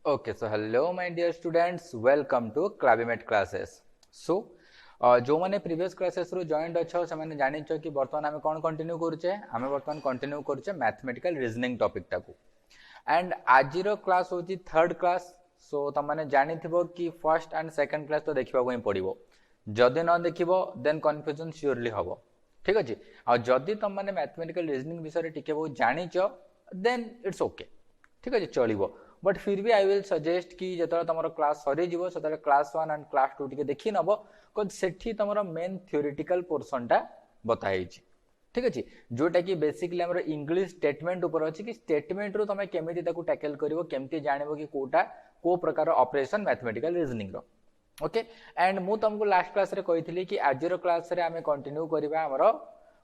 Okay, so hello my dear students, welcome to Clavimet classes. So जो मैंने previous classes रो joint अच्छो से मैंने जानिछ कि वर्तमान आमे कोन कंटिन्यू करूचे आमे वर्तमान कंटिन्यू करूचे मैथमेटिकल रीजनिंग टॉपिक टाकू एंड आज रो क्लास होची थर्ड क्लास. सो त माने जानिथिबो कि फर्स्ट एंड सेकंड क्लास तो देखिबा को ही पड़िबो. जदि न देखिबो देन कंफ्यूजन श्योरली हबो. ठीक अछि. आ जदि तुम माने मैथमेटिकल रीजनिंग विषय टिके बहुत जानिछ देन इट्स ओके. ठीक अछि चलिबो. बट फिर भी आई विल सजेस्ट कि जो तुम क्लास सरी जीव से क्लास 1 एंड क्लास 2 टी देखी नब कौन से तुम मेन थ्योरेटिकल पोर्सन टा बताई. ठीक अच्छे जोटा कि बेसिकली आम इंग्लिश स्टेटमेंट ऊपर अच्छी कि स्टेटमेंट रू तुम केमी टैकल कर केमती जानव कि कोटा को प्रकार ऑपरेशन मैथमेटिकल रीजनिंग रो. ओके एंड मु तुमको लास्ट क्लास रे कही कि आज क्लास रे आमे कंटिन्यू करबा हमरो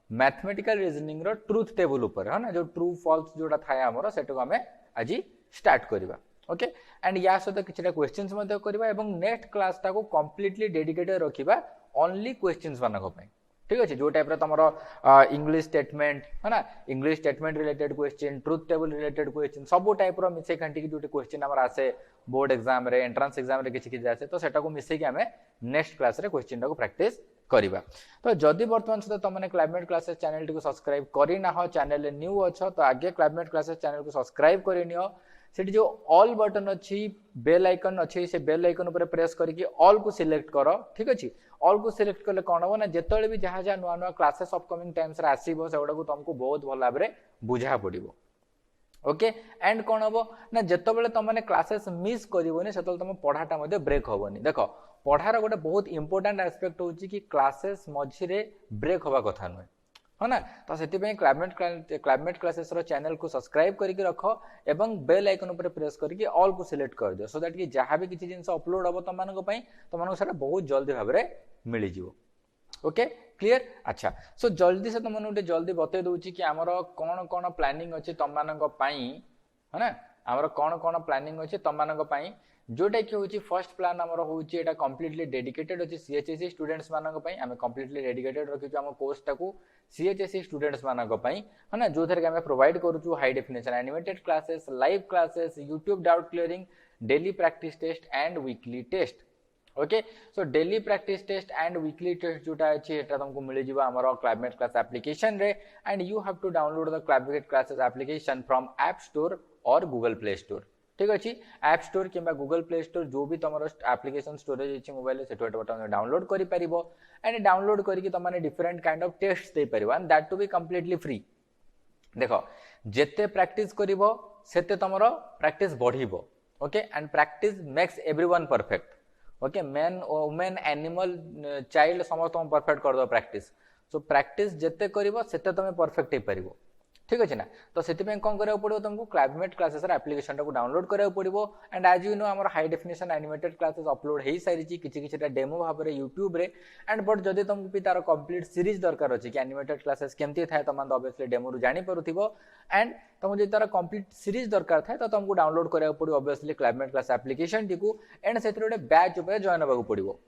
मैथमेटिकल रीजनिंग रो ट्रुथ टेबल ऊपर है ना जो ट्रू फॉल्स जोटा थाए हमरो सेटो हमें आज स्टार्ट करबा. ओके एंड या सहित किछटा क्वेश्चंस मध्ये करबा एवं नेक्स्ट क्लास टाको कंप्लीटली डेडिकेटेड रखिबा ओनली क्वेश्चंस मानक पय. ठीक अछि जो टाइप रे तमरो इंग्लिश स्टेटमेंट है ना English statement related question truth table related question सब टाइप रो मिसे खंटी की जो क्वेश्चन हमर आसे बोर्ड एग्जाम रे एंट्रेंस एग्जाम रे किछि आसे तो सेटा को मिसे कि हमें नेक्स्ट क्लास रे क्वेश्चन टाको प्रैक्टिस करिबा. तो जदि वर्तमान सुधा तुमने क्लाइमेट क्लासेस चैनल टी को सब्सक्राइब करि ना हो चैनल रे न्यू अछो तो आगे क्लाइमेट क्लासेस चैनल को सब्सक्राइब करि नियो. सेठी जो ऑल बटन अच्छी बेल आइकन अच्छी से बेल आइकन ऊपर प्रेस करके ऑल को सिलेक्ट करो. ठीक अच्छे ऑल को सिलेक्ट कले कौन हम ना जिते भी जहाँ जहाँ नुआ नुआ क्लासेस अपकमिंग टाइम्स आसो से तुमको बहुत भल भाव में बुझा पड़ो. ओके एंड कौन हम ना जिते तुमने क्लासेस मिस करनी से तुम पढ़ाटा ब्रेक हेनी. देख पढ़ार गोटे बहुत इंपोर्टाट एस्पेक्ट हूँ कि क्लासेस मझे ब्रेक हवा कथा नुहे है ना. तो से क्लाइमेट क्लासेस चैनल को सब्सक्राइब करके रख एवं बेल आइकन ऊपर प्रेस करके ऑल को सिलेक्ट कर दियो सो दैट कि जहाँ भी किसी जिन अपलोड हम तुम से बहुत जल्दी भाव में मिल जाव. Okay clear. अच्छा सो जल्दी से तुमने गोटे जल्दी बतई दूची कि आमर कौन कौन प्लानिंग अच्छी तुम है ना आमर कौन कौन प्लानिंग अच्छी तुम जोटा कि हूँ फर्स्ट प्लान आमर हूँ कम्प्लीटली डेडिकेटेड अच्छी सीएचएससी स्टूडेंट्स मानक आम कम्प्लीटली डेडिकेटेड रखीचु आम कोर्स टाकू सीएचएससी स्टूडेंट्स मानक है ना जो थे प्रोवाइड करूँ high definition animated classes live classes YouTube doubt clearing daily practice test and weekly test. Okay so daily practice test and weekly test जोटा अच्छी तुमको मिल जावा आमर क्लाइमेट क्लास एप्लिकेशन रे and you have to download the climate classes application from App store और Google Play Store. ठीक अच्छे ऐप स्टोर कि गूगल प्ले स्टोर जो भी तुम एप्लिकेशन स्टोरेज अच्छी मोबाइल से डाउनलोड कर एंड डाउनलोड करके तुमने डिफरेंट काइंड ऑफ टेस्ट दे पारिबो and that to be completely free. देखो जेते प्रैक्टिस करिवो सेते तुमरो प्रैक्टिस बढ़िबो. Okay and practice makes everyone perfect. Okay man women animal child समस्त परफेक्ट कर दो प्रैक्टिस. सो प्रैक्टिस जेते करिवो सेते तुम परफेक्ट हे पारिबो. ठीक अच्छे ना. तो से कौन करा पड़ो तुमको क्लाइमेट क्लासेस एप्लिकेशन को डाउनलोड करा पड़ो एंड आज यू नो आम high definition animated classes upload हो सारी किसी डेमो भाव में यूट्यूब रे एंड बट जदि तुमको भी तार कंप्लीट सीरीज दरकार अच्छी कि एनिमेटेड क्लासेस केमती थाए तुम ऑब्वियसली डेमो जानी पारुथिबो एंड तुमको जो तार कंप्लीट सीरीज दरकार थाए तो तुमको डाउनलोड करा पड़ो obviously climate class application T को एंड से गोटे बैच उपर जॉइन होगा पड़ो.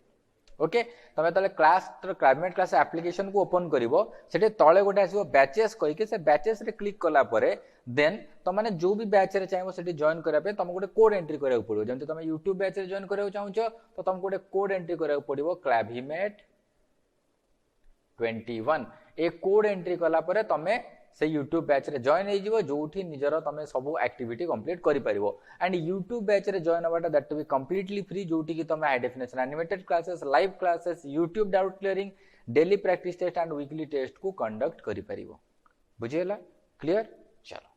ओके तुम तले क्लास क्लाइमेट क्लास एप्लिकेशन को ओपन करिवो सेटे तळे गोटे आसीबो बैचेस कहि के से बैचेस रे क्लिक कला परे देन तुमने जो भी बैच रे चाहिबो सेटे जॉइन करा पे तुमको गोटे कोड एंट्री करा पड़ो. जेंति तुम YouTube बैच रे जॉइन करा चाहूछो तो तुमको गोटे कोड एंट्री करा पड़िबो क्लाविमेट 21. ए कोड एंट्री कला परे तमे से यूट्यूब बैच रे जॉइन हो जिवो जोठी निजर तमे सब एक्टिविटी कंप्लीट करि परिबो एंड यूट्यूब बैच रे जॉइन होबाटा that to be completely free जोठी की तमे high definition animated classes live classes YouTube doubt clearing daily practice test and weekly test को कंडक्ट करि परिबो. बुझियला क्लियर. चलो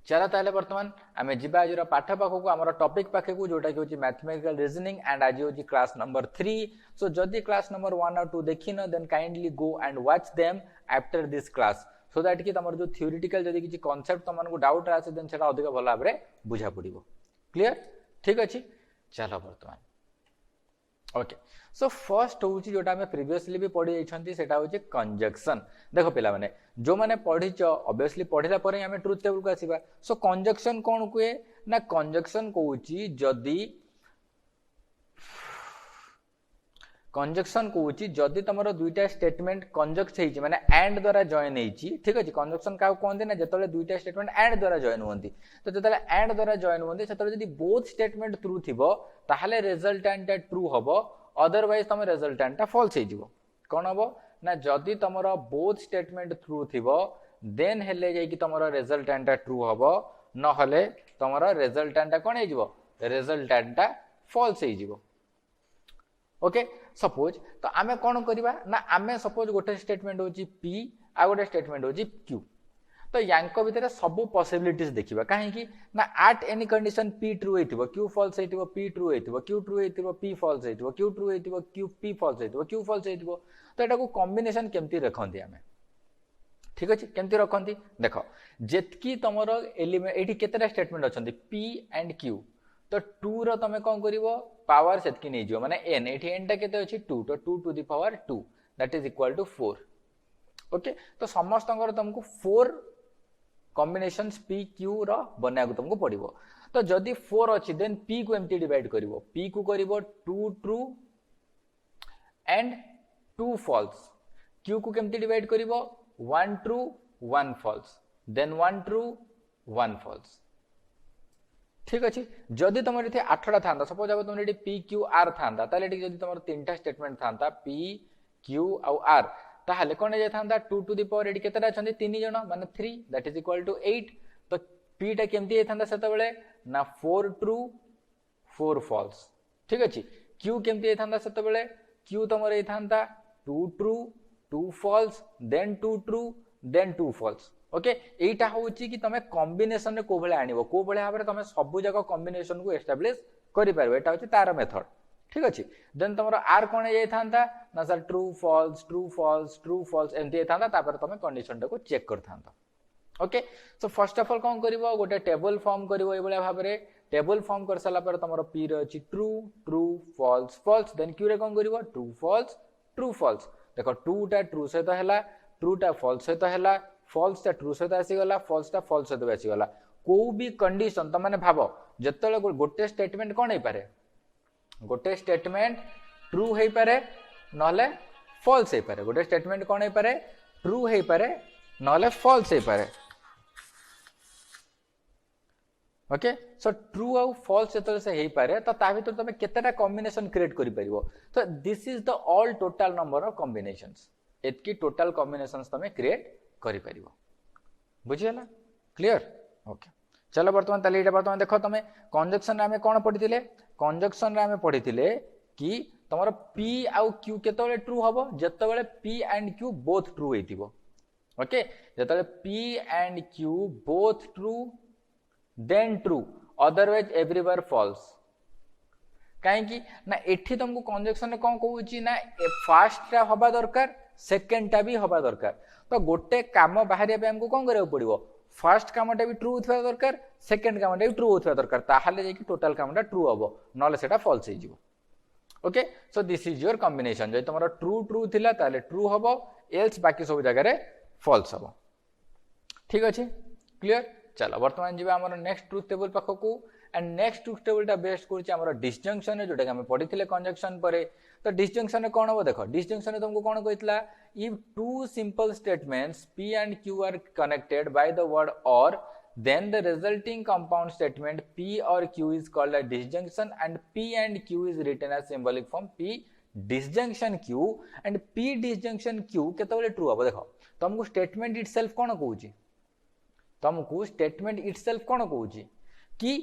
चला ताले वर्तमान आमे जिबा आज पाठ पाखक आमर टॉपिक पाखे को जोटा कि होची मैथमेटिकल रीजनिंग एंड आज होची क्लास नंबर 3. सो जदि क्लास नंबर 1 और 2 देखिन then kindly go and watch them after this class so that कि तमर जो थ्योरेटिकल जदि किछि कांसेप्ट तमनको डाउट आसे देन सेटा अधिक भल भाव में बुझा पड़िबो. क्लियर ठीक अछि. चलो वर्तमान ओके सो फर्स्ट हूँ जोटा आम प्रिवियसली भी पढ़ी जाइछंती सेटा हूँ कंजक्शन. देखो पिला माने जो माने पढ़ीच ऑब्वियसली पढ़िला पर आम ट्रुथ टेबल को आसीबा. सो कंजक्शन कौन कहे ना कंजक्शन कहूँ जदि कंजक्शन कहूची जदि तुम दुईटा स्टेटमेंट कंजक्ट होती माने एंड द्वारा जॉइन होती ठीक अच्छे कंजक्शन क्या कहते ना जो दुईटा स्टेटमेंट एंड द्वारा जॉइन होती तो जो एंड द्वारा जॉइन होती से बोथ स्टेटमेंट ट्रू थी ताहले रिजल्टेंट ट्रू हम अदरवाइज तुम रिजल्टेंट फॉल्स हो कौन हम ना जदि तुम बोथ स्टेटमेंट ट्रू थी देन हेले जाइए तुम रिजल्टेंट ट्रू हम नहले तुम रिजल्टेंट कौन हो रिजल्टेंट फॉल्स हो ओके सपोज तो आमे कौन करवा ना आमे सपोज गोटे स्टेटमेंट होची पी आ गोटे स्टेटमेंट होची क्यू तो यांको भितर सब पॉसिबिलिटीज देखिबा काहे कि ना at any condition P true होइतिबो क्यू फॉल्स होइतिबो पी ट्रू होइतिबो क्यू ट्रू होइतिबो पी फॉल्स होइतिबो क्यू ट्रू होइतिबो क्यू पी फॉल्स होइतिबो क्यू फॉल्स होइतिबो तो एटा को कॉम्बिनेशन केमती रखंती आमे ठीक अछि केमती रखंती देखो जेतकी तमरो एलिमेंट एठी केतेटा स्टेटमेंट अछंती पी एंड क्यू तो 2 रो तमे कोन करिवो पावर सेतकी नै जियो माने n एठी n टा केते अछि 2 तो 2 to the power 2 that is equal to 4 okay तो समस्तंगर तुमको 4 कॉम्बिनेशंस p q रो बना को तुमको पड़िवो तो जदी 4 अछि देन p को एम्ति डिवाइड करिवो p को करिवो 2 ट्रू एंड 2 फॉल्स q को केम्ति डिवाइड करिवो 1 true 1 false then 1 true 1 false ठीक अच्छे जदि तुम ये 8टा था सपोज अब तुम ये पी क्यू आर था जदि तुम 3टा स्टेटमेंट था पी क्यू आउ आर ताहले कौन जाता 2 टू द पावर ये केतेटा अछंती 3 जण माने 3 दैट इज इक्वल टू 8 तो पी टा केमती होता सेते बेले ना 4 ट्रू 4 फॉल्स ठीक अच्छे क्यू केमती होता सेते बेले क्यू तुम होता 2 true 2 false then 2 true then 2 false okay एटा होची कि तमे कॉम्बिनेशन रे को भले आनिबो को भले भाबरे तमे सब जगह कॉम्बिनेशन को एस्टैब्लिश करि परबो एटा होची तार मेथड ठीक अछि देन तमरो आर कोन जाय थांता ना सर ट्रू फॉल्स एमती थांता तापर तमे कंडीशन को चेक कर थांता okay so first of all कोन करिवो गोटे टेबल फॉर्म करिवो ए भले भाबरे टेबल फॉर्म कर सला पर तमरो पी रे अछि ट्रू फॉल्स देन क्यू रे कोन करिवो ट्रू फॉल्स देखो 2 टा ट्रू से तो हैला ट्रू टा फॉल्स से तो हैला फॉल्स टा ट्रू सहित आसीगला फॉल्स टा फॉल्स सहित आसीगला को भी कंडीशन त माने भाबो जतले गोटे स्टेटमेंट कोन हे पारे गोटे स्टेटमेंट ट्रू हे पारे नले फॉल्स हे पारे गोटे स्टेटमेंट कोन हे पारे ट्रू हे पारे नले फॉल्स हे पारे ओके सो ट्रू आउ फॉल्स जतले से हे पारे तो ता भीतर तमे केतेटा कॉम्बिनेशन क्रिएट करि परिबो तो this is the all total number of combinations एतकी टोटल कॉम्बिनेशंस तमे क्रिएट करि परिबो बुझियला क्लियर ओके चलो वर्तमान ताले एटा वर्तमान देखो तमे कंजक्शन रे हमें कोन पढितिले कंजक्शन रे हमें पढितिले कि तमरो p आउ q केतबेले ट्रू हबो जतबेले p and q both true हेतिबो ओके जतबेले p and q both true then true otherwise everywhere false काहे कि ना एठी तुमको कंजक्शन रे कोन कहूची ना फर्स्ट रा हबा दरकार सेकंड टा भी हबा दरकार तो गोटे काम बाहरिया पे हमको कौन करिया पड़िबो फर्स्ट कामटा भी ट्रू होथवा दरकार सेकंड कामटा भी ट्रू होथवा दरकार ताहाले जे कि टोटल कामटा ट्रू हबो नले सेटा फॉल्स हे जिवो okay so this is your combination जे तमरो ट्रू थिला ताले ट्रू हबो एल्स बाकी सब जगह रे फॉल्स हबो ठीक अछि क्लियर चलो वर्तमान जीवा हमर नेक्स्ट ट्रूथ टेबल पाखकू एंड नेक्स्ट ट्रूथ टेबल टा बेस्ड करछि हमर डिसजंक्शन जोटा हम पढिथिले कंजक्शन परे तो डिसजंक्शन कौन हम देखो डिसजंक्शन तुमको कौन कहला if two simple statements p and q are connected by the word or then the resulting compound statement p or q is called a disjunction and p and q is written as symbolic form p disjunction q and p disjunction q केतबेले true हम देखो तुमको statement itself कौन कहूची तुमको statement itself कौन कहूची कि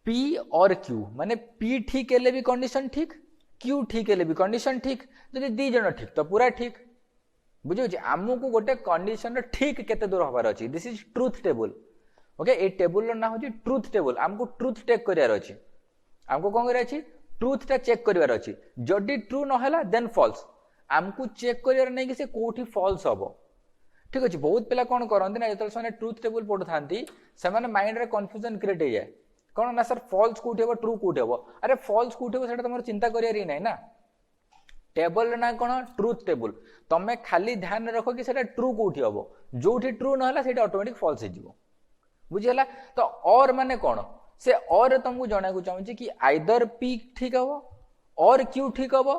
p और q माने p ठीक हेले भी कंडीशन ठीक क्यू ठीक है भी कंडीशन ठीक जदि दी जण ठीक तो पूरा ठीक बुझे आमको गोटे कंडीशन ठीक केते दूर हबार अछि this is truth table okay A table ना हो ट्रूथ टेबल आमको ट्रूथ चेक करियार अछि आमको कोन करिया अछि ट्रूथ टा चेक करियार अछि जदि ट्रू न हला देन फॉल्स आमको चेक करियार नै कि से कोठी फॉल्स हबो ठीक अछि बहुत पिला कोन करंती ना जतल सने ट्रूथ टेबल पढु थांती से माने माइंड रे कंफ्यूजन क्रिएट हो जाय कौन ना सर फॉल्स कोठी हबो ट्रू कोठी हबो अरे फॉल्स कोठी हबो सेटा तमर चिंता करियार नै ना टेबल ना कोन ट्रूथ टेबल तमे खाली ध्यान रखो कि सेटा ट्रू कोठी हबो जोठी ट्रू न हला सेटा ऑटोमेटिक फॉल्स हे जिवो बुझियला तो और माने कोन से और तुमको जणा को चाहूची कि आइदर p ठीक हबो और q ठीक हबो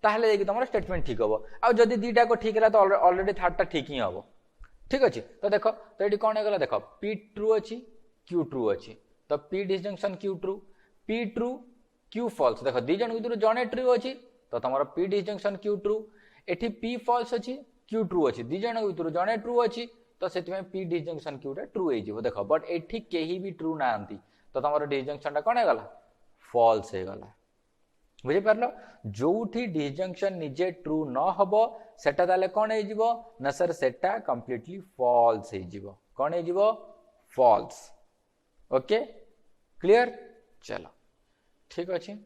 ताहले जाके तुम स्टेटमेंट ठीक हम आ जदि दुईटा को ठीक है तो ऑलरेडी थर्डटा ठीक ही हम ठीक अच्छे तो देख तो ये कौन होगा देख पी ट्रू अच्छी क्यू ट्रू अच्छी तो P disjunction Q true P true Q false देख दी जन भर जड़े ट्रू अच्छी तो तुम पी डिसजंक्शन क्यू ट्रू एठी पी फॉल्स अच्छी क्यू ट्रू अच्छी दी जन भर जड़े ट्रू अच्छी तो से पी डिसजंक्शन क्यूटा ट्रू हो देख बट एठी केही भी ट्रू ना तो तुम डिसजंक्शन कौन है फॉल्स हो गला बुझीपार जो डिसजंक्शन निजे ट्रू न हम सेटा ताले कौन हो ना सर सेटा कंप्लीटली फॉल्स हो कौन हो फॉल्स ओके क्लियर चलो ठीक अच्छे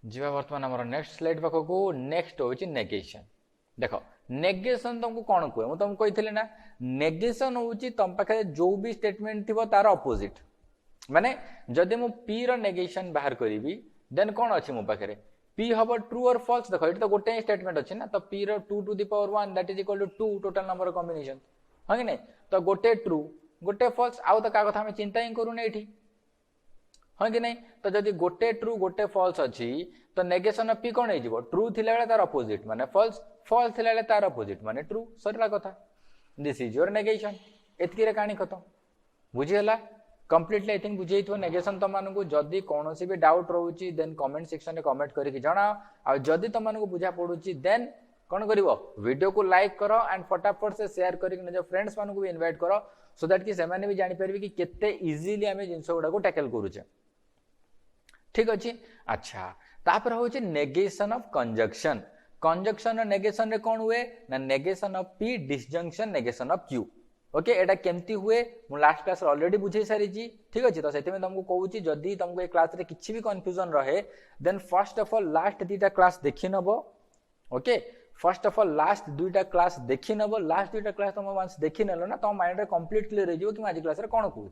जीवा वर्तमान आम नेक्स्ट स्लाइड पाखक नेक्स्ट हूँ नेगेशन देख नेगेशन तुमको कौन कहे मुझे तुमको कही ना नेगेशन हूँ तुम पाखे जो भी स्टेटमेंट थी तार अपोजिट माने जदि मु पी रो नेगेशन बाहर करी देन कौन अच्छी मो पाखे पी हम ट्रू और फॉल्स देख ये तो गोटे स्टेटमेंट अच्छी ना तो पी रो 2 to the power 1 that is equal to 2 total number combination हाँ कि नहीं तो गोटे ट्रू गोटे फॉल्स आउ तो क्या कथा हमें चिंता ही करूना ये हाँ कि नहीं तो जदि गोटे ट्रू गोटे फॉल्स अच्छी तो नेगेशन ऑफ पी कौन हो ट्रू थिला बेले तार अपोजिट माने फॉल्स फॉल्स थिला बेले तार अपोजिट माने ट्रू सरला कथा दिस इज योर नेगेशन एतकी कहानी खत्म बुझीगला कंप्लीटली आई थिंक बुझे नेगेशन तुमको जदि कौन भी डाउट रोचे देन कमेंट सेक्शन में कमेंट करके जनाओ आ जदि तुमको बुझा पड़ुची देन कौन कर वीडियो को लाइक करो एंड फटाफट से शेयर करके निज फ्रेंड्स मानक भी इनवाइट करो सो दैट कि सेमाने भी जानी पारे कि केते इजीली आम जिन गुड़ा को टैकल करूचे ठीक अच्छे अच्छा तापर हूँ नेगेशन ऑफ कंजक्शन कंजक्शन और नेगेशन रे कौन हुए ना negation of P disjunction negation of Q okay एटा केमती हुए मु लास्ट क्लास ऑलरेडी बुझे सारी ठीक अच्छे तो से तुमको कहूँ जदि तुमको ये क्लास रे किसी भी कन्फ्यूजन रहे then first of all last दुईटा क्लास देखी नब okay first of all last दुईटा क्लास देखी नब लास्ट दुईटा क्लास तुम वंस देखी नेल ना तुम माइंड रे कंप्लीट क्लियर हो कि आज क्लास रे कौन कहूँ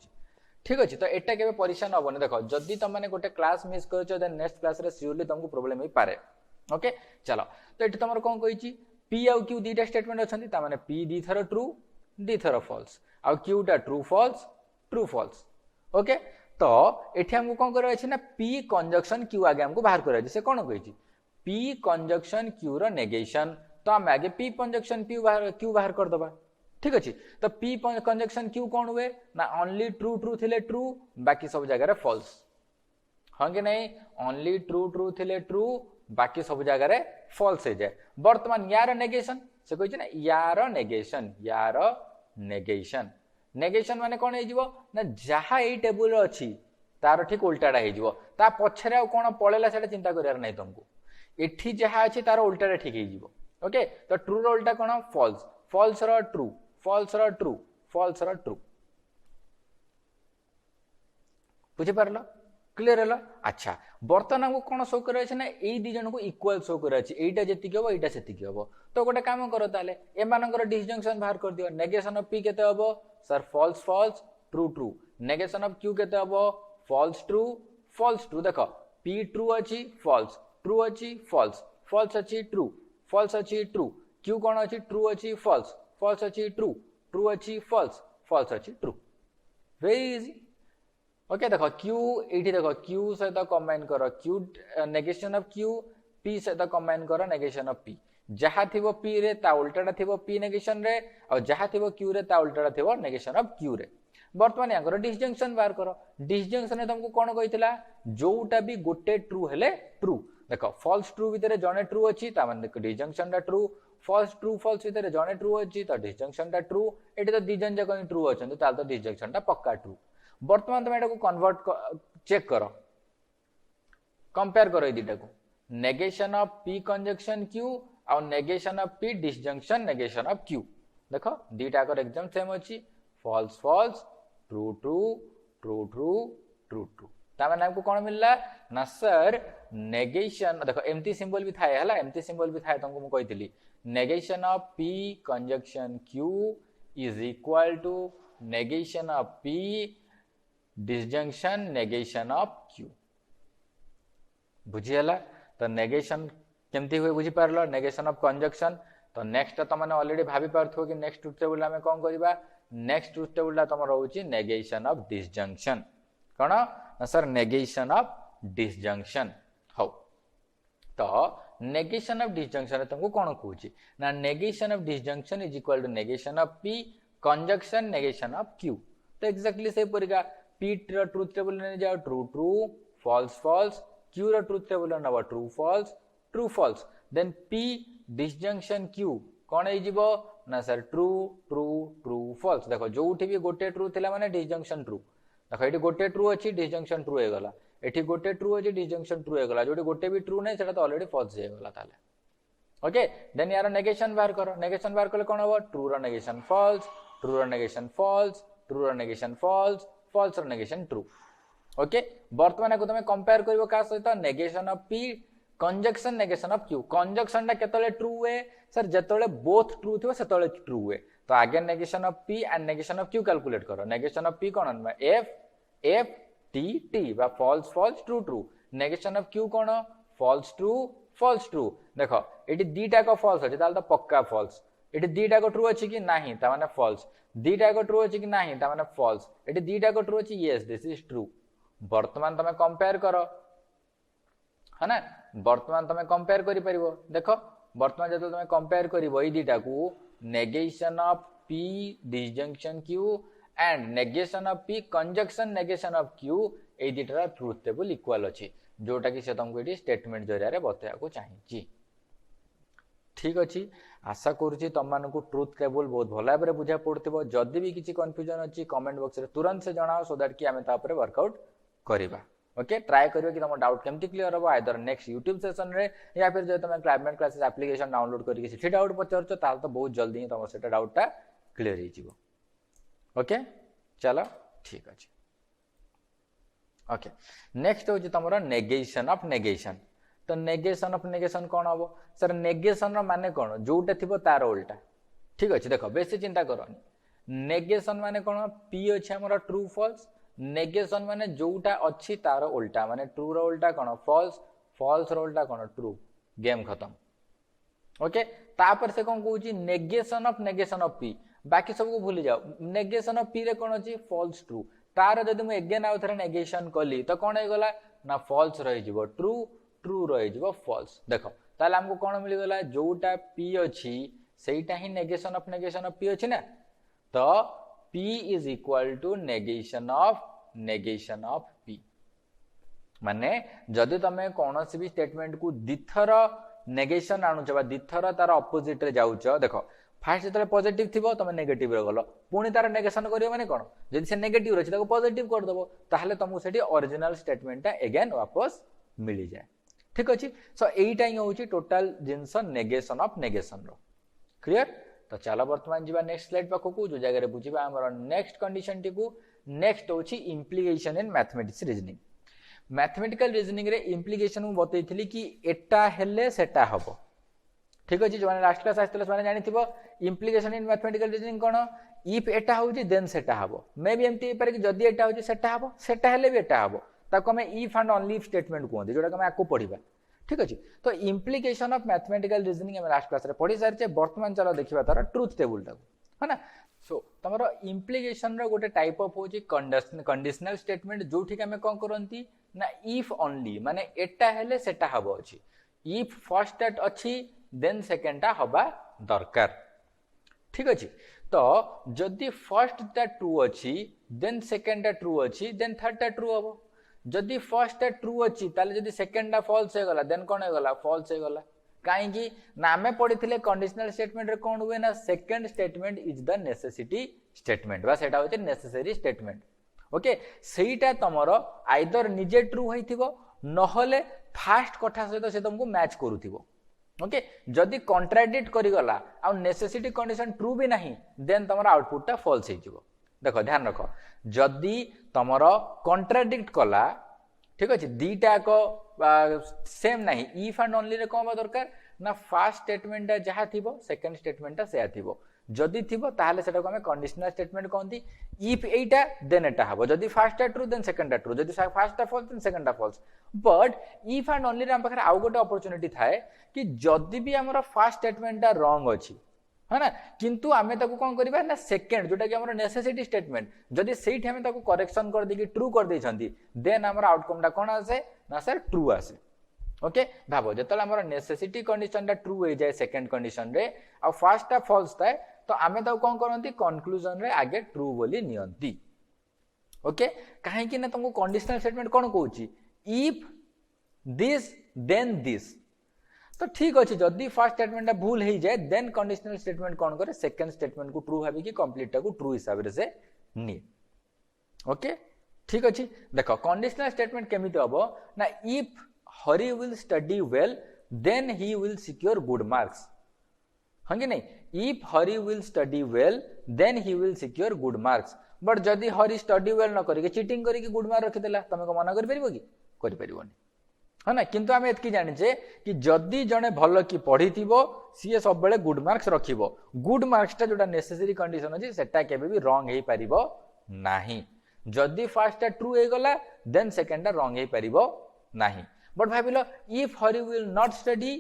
ठीक अच्छे तो एटा के परेशान हेनी देख जदि तुम मैंने गोटे क्लास मिस कर देन नेक्स्ट क्लास रे सियोरली तुमको प्रॉब्लम हो पारे ओके चलो तो ये तुम कौन कही पी आउ क्यू दुईटा स्टेटमेंट अच्छा माने पी दी थर ट्रू दी थर फॉल्स आउ क्यूटा ट्रू फॉल्स ओके तो ये हमको कौन कर ना पी कंजक्शन क्यू आगे हमको बाहर कर से कौन कही P conjunction Q rho negation तो आम आगे पी कंजक्शन क्यू बाहर कर दबा ठीक अच्छे तो पी कंजक्शन क्यू कौन हुए ना ओनली ट्रू ट्रू थिले ट्रू बाकी सब जगह फॉल्स हाँ कि नहीं ओनली ट्रू ट्रू थिले ट्रू बाकी सब जगह फॉल्स हो जाए बर्तमान यार नेगेशन से कही ना यार नेगेशन नेगेशन माने कौन हो ना जहाँ ये टेबुल अच्छी तार ठीक उल्टाटा हो पछरे आ कौन पड़ेगा से चिंता करार नहीं तुमको एठी जहाँ अच्छी तार उल्टाटा ठीक हो ओके तो ट्रू रो उल्टा कौन फॉल्स फॉल्स रो ट्रू फॉल्स रो ट्रू फॉल्स रो ट्रू बुझीपार क्लियर है अच्छा बर्तमान हमको कौन शो कर दी जन को इक्वाल शो कर एटा जी हम एटा से हम तो गोटे काम कर ताले एमानकर डिसजंक्शन बाहर कर दियो नेगेशन ऑफ पी केते हबो sir false false true true negation of Q केते हबो फॉल्स ट्रू देखो पी ट्रू अच्छी फॉल्स ट्रू अच्छी फॉल्स फॉल्स अच्छी ट्रू फॉल्स अच्छी ट्रू क्यू कौन अच्छी ट्रू अच्छी फॉल्स फॉल्स अच्छी ट्रू ट्रू अच्छी फॉल्स फॉल्स अच्छी ट्रू वेरी इजी ओके देखो क्यू ये देखो क्यू सहित कंबाइन कर Q negation of Q P सहित कंबाइन कर नेगेशन ऑफ पी जहाँ थी पी रे ता उल्टाटा थी पी नेगेशन रे और जहाँ थी क्यू रे ता उल्टाटा थी नेगेशन ऑफ क्यू रे बर्तमान यहाँ डिसजंक्शन बाहर कर डिसजंक्शन तुमको कौन कही जोटा भी गोटे ट्रू हेले ट्रू देख फॉल्स ट्रू भितर जड़े ट्रू अच्छी डिसजंक्शन ट्रू फॉल्स भितर जड़े ट्रू अच्छी तो डिसजंक्शन ट्रू ये तो दी जन जाक ट्रू अच्छा तो डिसजंक्शन पक्का ट्रू बर्तमान तुम यहाँ कन्वर्ट चेक कर कंपेयर करो ये दुटा को negation of P conjunction Q और negation of P disjunction negation of Q देख दीटा एग्जाम सेम अच्छी false false true true true true true true ताने हमको कौन मिलला ना सर नेगेशन देखो एमती सिंबल भी थाए हला एमती सिंबल भी थाए तुमको मुझे कही negation of P conjunction Q is equal to negation of P disjunction negation of Q बुझीगला तो नेगेशन केमती हुए बुझी पारल नेगेशन ऑफ कंजक्शन तो नेक्स्ट तुम मैंने ऑलरेडी भाभी पार्थो कि नेक्स्ट ट्रुथ टेबल आम कौन करवा नेक्स्ट ट्रुथ टेबल तुम रोचे नेगेशन ऑफ डिसजंक्शन कौन ना सर नेगेशन ऑफ डिसजंक्शन हो तो नेगेशन ऑफ डिसजंक्शन तुमको कौन कहूँ ना negation of disjunction is equal to negation of P conjunction negation of Q. तो एक्जाक्टली से परिका पी रो ट्रुथ टेबल ने जाओ true true false false Q रो ट्रुथ टेबल नबा true false then P disjunction Q कौन हो ना sir true true true false. देखो जो भी गोटे ट्रू थिला माने डिसजंक्शन ट्रू। देखो ये गोटे ट्रू अच्छी डिसजंक्शन ट्रू हो गला एठी गोटे ट्रू अच्छी डिसजंक्शन ट्रू हो गला जोटी गोटे भी ट्रू नहीं सेटा तो ऑलरेडी फॉल्स हो गला ताले। ओके देन यार नेगेशन बाहर करो नेगेशन बाहर कले कौन हो ट्रू रो नेगेशन फॉल्स ट्रू रो नेगेशन फॉल्स ट्रू रो नेगेशन फॉल्स फॉल्स रो नेगेशन ट्रू। ओके वर्तमान को तुम कंपेयर करिवो का सहित negation of P conjunction negation of Q. Conjunction टा केतले ट्रू हुए सर जेतले बोथ ट्रू थिबो सेतले ट्रू हुए। तो आगे negation of P and negation of Q calculate करो। नेगेशन ऑफ पी कौन एफ एफ टी टी बा false false true true. Negation of Q कौन फॉल्स ट्रू। देखो एटी दीटा को फॉल्स अछि ताल तो पक्का फॉल्स। एटी दीटा को ट्रू अछि कि नाही ता माने फॉल्स। दीटा को ट्रू अछि कि नाही ता माने फॉल्स। एटी दीटा को ट्रू अछि यस दिस इज ट्रू। वर्तमान तमे कंपेयर करो है ना वर्तमान तमे कंपेयर करि परिबो। देखो वर्तमान जब तमे कंपेयर करिवो ई दीटा को negation of P disjunction Q and negation of P conjunction negation of Q ए दीटा ट्रुथ टेबल इक्वल अछि जोटा कि से तुमको ये स्टेटमेंट जरिया रे बतया को चाहिए। ठीक अच्छी आशा करुँची तुम मानक ट्रुथ टेबल बहुत भल भाव बुझा पड़ो। जदि भी किसी कन्फ्यूजन अच्छी कमेंट बॉक्स रे तुरंत से जनाओ सो दैट कि आम तापर वर्कआउट करवा। ओके ट्राई करियो कि तुम डाउट केमती क्लियर हो आइदर नेक्स्ट यूट्यूब सेशन रे या फिर जो तुम क्लाइमेट क्लासेस एप्लिकेशन डाउनलोड करके सेठी डाउट पचारछ ताल तो बहुत जल्दी तुम से डाउटा क्लियर हो। ओके चलो ठीक अच्छे। ओके नेक्स्ट हूँ तुम नेगेशन ऑफ नेगेशन। तो नेगेशन ऑफ नेगेशन कौन हम सर नेगेशन माने कौन जोटा थी तार उल्टा। ठीक अच्छे देख बेसी चिंता करनी नेगेशन माने कौन पी अच्छे आम ट्रू फॉल्स नेगेशन माने जोटा अच्छी तार उल्टा माने ट्रू रो उल्टा कौन फॉल्स फॉल्स रो उल्टा कौन ट्रू गेम खत्म। ओके तापर से कौन कहूँ नेगेशन ऑफ पी बाकी सब को भूली जाओ। नेगेशन ऑफ पी रे कौन अच्छी फॉल्स ट्रू तार जदि मुझे एगेन आउ थे नेगेशन कली तो कौन होगा ना फॉल्स रही ट्रू ट्रू रही फॉल्स। देखो ताले हमको कौन मिलगला जोटा पी अच्छी सेटा ही नेगेशन ऑफ पी अच्छी ना। तो P is equal to negation of P माने जदि तुम कौन भी स्टेटमेंट को दिथर नेगेशन आणुच दिथर तार अपोजिट रे जाउच। देखो फास्ट जो पॉजिटिव थी तुम नेगेटिव रे गल पुणी तार नेगेशन करियो माने कोन जदि से नेगेटिव रछि ताको पॉजिटिव कर दबो ताहले तुमको सेठी ओरिजिनल स्टेटमेंट टा अगेन वापस मिली जाए। ठीक अछि सो एईटा ही होची टोटल जिंस नेगेशन ऑफ नेगेशन रो क्लियर। तो चलो वर्तमान जीवा नेक्स्ट स्लाइड पाखकू जो जगह रे बुझिबा हमर नेक्स्ट कंडीशन टी को नेक्स्ट होची implication in mathematics reasoning. Mathematical reasoning रे इंप्लिकेशन मु बतैथिली कि एटा हेले सेटा हबो। ठीक अच्छे जो लास्ट क्लास आसते से जानी इंप्लिकेशन इन मैथमेटिकल रीजनिंग कौन इफ एटा होची देन सेटा हबो मे भी एमती पारे कि जदी एटा होची सेटा हबो सेटा हेले भी एटा हबो ताको हमें if and only if statement कहते जोटा हमें आपको पढ़ा। ठीक अच्छे तो इंप्लिकेशन ऑफ मैथमेटिकल रीजनिंग हम लास्ट क्लास रे पढ़ी सारी वर्तमान चलो देखा तार ट्रुथ टेबल टाको है ना। सो तुम इंप्लिकेशन गोटे टाइप ऑफ होची कंडीशनल स्टेटमेंट जोठी आम कौन करती ना इफ ओनली माने एटा हेले सेटा हबो अछि इफ फर्स्ट दैट अच्छी देन सेकेंड टा हवा दरकार। ठीक अच्छे तो जदि फर्स्ट टा ट्रू अच्छी देन सेकेंड टा ट्रू अच्छी देन थर्ड टा ट्रू हम। जदि फर्स्ट टा ट्रू अच्छी ताले जदि सेकेंड टा फॉल्स हो गला देन कौन हो गला फॉल्स हो गला। कहीं ना आम पढ़ी कंडीशनल स्टेटमेंट रे कौन हुए ना second statement is the necessity statement बा सेटा होचे नेसेसरी स्टेटमेंट। ओके सेटा तमरो आइदर निजे ट्रू होइथिबो नहले फास्ट कथा सहित से तुमको मैच करूथिबो। ओके जदि कंट्राडिक्ट करिगला आ नेसेसिटी कंडीशन ट्रू भी नहीं देन तमरो आउटपुट टा फॉल्स होइजिवो। देखो ध्यान रखो जदि तमरो कंट्राडिक्ट कला ठीक अच्छे दीटा को सेम नहीं इफ एंड ओनली रे कौन दरकार ना फर्स्ट स्टेटमेंट जहाँ थी सेकेंड स्टेटमेंट से थी जदि थी ताहले सेटा को हमें कंडीशनल स्टेटमेंट कहती इफ एटा देन एटा हबो जदि first true then second true जदि first false then second false. But if and only रे हम पाखरे आउ गोटे अपॉर्चुनिटी थाए कि जदि भी हमर फर्स्ट स्टेटमेंट रॉन्ग अछि है ना किंतु आमे ताको कौन करिबा ना सेकेंड जोटा कि हमर नेसेसिटी स्टेटमेंट जदि सेठी हमें ताको करेक्शन कर देकी ट्रू कर देछंती देन हमर आउटकम टा कोन आसे ना सर ट्रू आसे। ओके भाव जो आम नेसेसिटी कंडीशन टा ट्रू हो जाए सेकंड कंडीशन रे आ फर्स्ट टा फॉल्स थाए तो आमे तो कौन करती कंक्लूजन रे आगे ट्रू बोली नियंती ओके कहीं ना तुमको कंडीशनल स्टेटमेंट कौन कहूँ इफ दिस देन दिस तो ठीक अच्छे जदि फर्स्ट स्टेटमेंट भूल हो जाए देन कंडीशनल स्टेटमेंट कौन करे सेकंड स्टेटमेंट को ट्रू भाविकी कंप्लीट टाको ट्रू हिसाब से निये ओके ठीक अच्छे देख कंडीशनल स्टेटमेंट केमिति हबो ना if Hari will study well then he will secure good marks हाँ कि नहीं if Hari will study well then he will secure good marks but जदि हरि स्टडी वेल न करके चीटिंग करके गुड मार्क रखिदेला तुम को मना कर पारिबोनी है ना किंतु आम एतकी जानिचे कि जदि जड़े भल कि पढ़ी सी सब बेले गुड मार्क्स रखिबो गुड मार्क्स टा जोटा नेसेसरी कंडीशन अछि सेटा केबे भी रॉन्ग हे पारिबो नाही जदि फर्स्ट टा ट्रू हे गला देन सेकंड टा रॉन्ग हे पारिबो नाही बट भाबिलो if Hari will not study